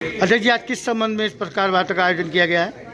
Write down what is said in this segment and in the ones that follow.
अध्यक्ष जी, आज किस संबंध में इस पत्रकार वार्ता का आयोजन किया गया है?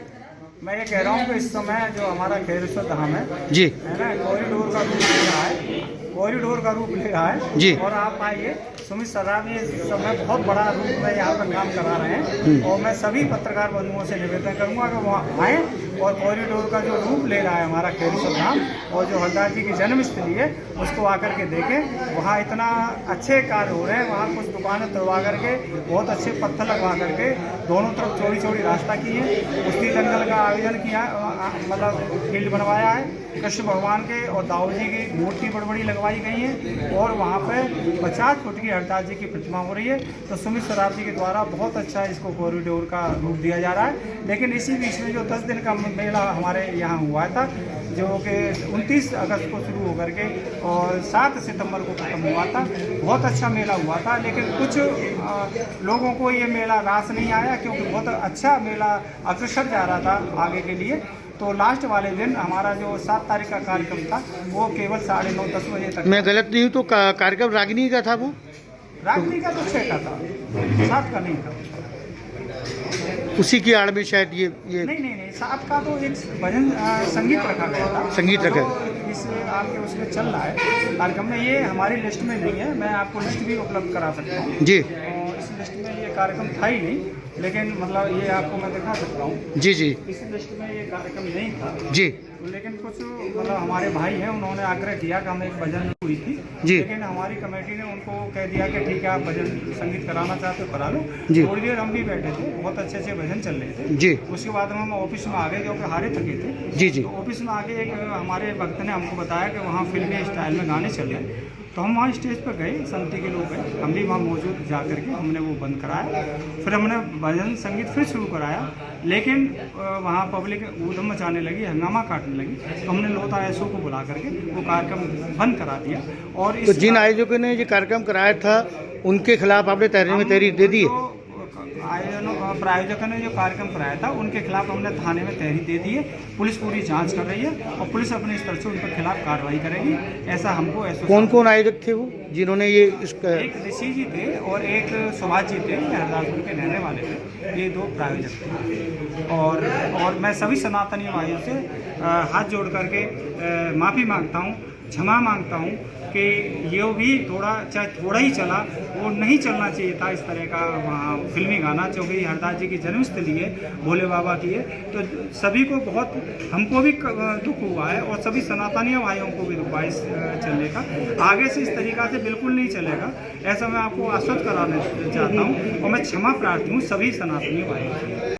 मैं ये कह रहा हूँ कि इस समय जो हमारा खैरेश्वर धाम है जी ना, कॉरिडोर का रूप ले रहा है, कॉरिडोर का रूप ले रहा है जी। और आप आइए, सुमित सराफ इस समय बहुत बड़ा रूप में यहाँ पर काम करा रहे हैं और मैं सभी पत्रकार बंधुओं से निवेदन करूँगा कि वहाँ आएँ और कॉरिडोर का जो रूप ले रहा है हमारा खैरेश्वर धाम और जो हरदास जी की जन्मस्थली है उसको आकर के देखें। वहाँ इतना अच्छे कार्य हो रहे हैं, वहाँ कुछ दुकानें तोड़वा करके बहुत अच्छे पत्थर लगवा करके दोनों तरफ चौड़ी चौड़ी रास्ता की है, कुश्ती दंगल का आयोजन किया है, मतलब फील्ड बनवाया है, कृष्ण भगवान के और दाऊ जी की मूर्ति बड़ी बड़ी लगवाई गई है और वहाँ पे 50 फुट की हरदास जी की प्रतिमा हो रही है। तो सुमित सराफ जी के द्वारा बहुत अच्छा इसको कॉरिडोर का रूप दिया जा रहा है। लेकिन इसी बीच में जो 10 दिन का मेला हमारे यहाँ हुआ था, जो कि 29 अगस्त को शुरू होकर के और 7 सितंबर को खत्म हुआ था, बहुत अच्छा मेला हुआ था। लेकिन कुछ लोगों को ये मेला रास नहीं आया क्योंकि बहुत अच्छा मेला अग्रसर जा रहा था आगे के लिए। तो लास्ट वाले दिन हमारा जो 7 तारीख का कार्यक्रम था वो केवल 9:30-10 बजे तक। मैं गलत नहीं हूँ तो कार्यक्रम रागिनी का था वो? रागिनी का तो 6 का था, 7 का नहीं था। उसी की आड़ में शायद ये नहीं 7 का तो एक भजन संगीत रखा गया था, संगीत रखा तो इस आपके उसमें चल रहा है कार्यक्रम में। ये हमारी लिस्ट में नहीं है, मैं आपको लिस्ट भी उपलब्ध करा सकता हूँ जी। और इस लिस्ट में ये कार्यक्रम था ही नहीं, लेकिन मतलब ये आपको मैं दिखा सकता हूँ। जी जी इस लिस्ट में ये कार्यक्रम नहीं था जी। लेकिन कुछ मतलब हमारे भाई हैं, उन्होंने आग्रह किया कि हमें एक भजन हुई थी जी। लेकिन हमारी कमेटी ने उनको कह दिया कि ठीक है, आप भजन संगीत कराना चाहते हो करा लो। जी। थोड़ी देर हम भी बैठे थे, बहुत अच्छे अच्छे भजन चल रहे थे जी। उसके बाद हम ऑफिस में आ गए क्योंकि हारे थके थे। जी जी। तो ऑफिस में आके एक हमारे भक्त ने हमको बताया कि वहाँ फिल्मी स्टाइल में गाने चल रहे हैं। तो हम वहाँ स्टेज पर गए, संति के लोग गए, हम भी वहाँ मौजूद जा करके हमने वो बंद कराया। फिर हमने भजन संगीत फिर शुरू कराया, लेकिन वहाँ पब्लिक ऊधम मचाने लगी, हंगामा काटने लगी। तो हमने लोता एसओ को बुला करके वो कार्यक्रम बंद करा दिया। और तो जिन आयोजकों ने ये कार्यक्रम कराया था उनके खिलाफ आपने तहरीर दे दी है? प्रायोजकों ने जो कार्यक्रम कराया था उनके खिलाफ हमने थाने में तहरीर दे दी है। पुलिस पूरी जांच कर रही है और पुलिस अपने स्तर से उनके खिलाफ कार्रवाई करेगी। ऐसा हमको कौन कौन आयोजक थे वो जिन्होंने ये एक ऋषि जी थे और एक सुभाष जी थे, हरदासपुर के रहने वाले थे। ये 2 प्रायोजक थे और मैं सभी सनातनी भाइयों से हाथ जोड़ करके माफ़ी मांगता हूँ, क्षमा मांगता हूँ कि ये भी चाहे थोड़ा ही चला, वो नहीं चलना चाहिए था इस तरह का वहाँ फिल्मी गाना, जो कि हरदास जी की जन्मस्थली है, भोले बाबा की है। तो सभी को बहुत, हमको भी दुख हुआ है और सभी सनातनी भाइयों को भी दुख हुआ इस चलने का। आगे से इस तरीक़ा से बिल्कुल नहीं चलेगा, ऐसा मैं आपको आश्वस्त कराना चाहता हूँ और मैं क्षमा प्रार्थी हूँ सभी सनातनी भाइयों से।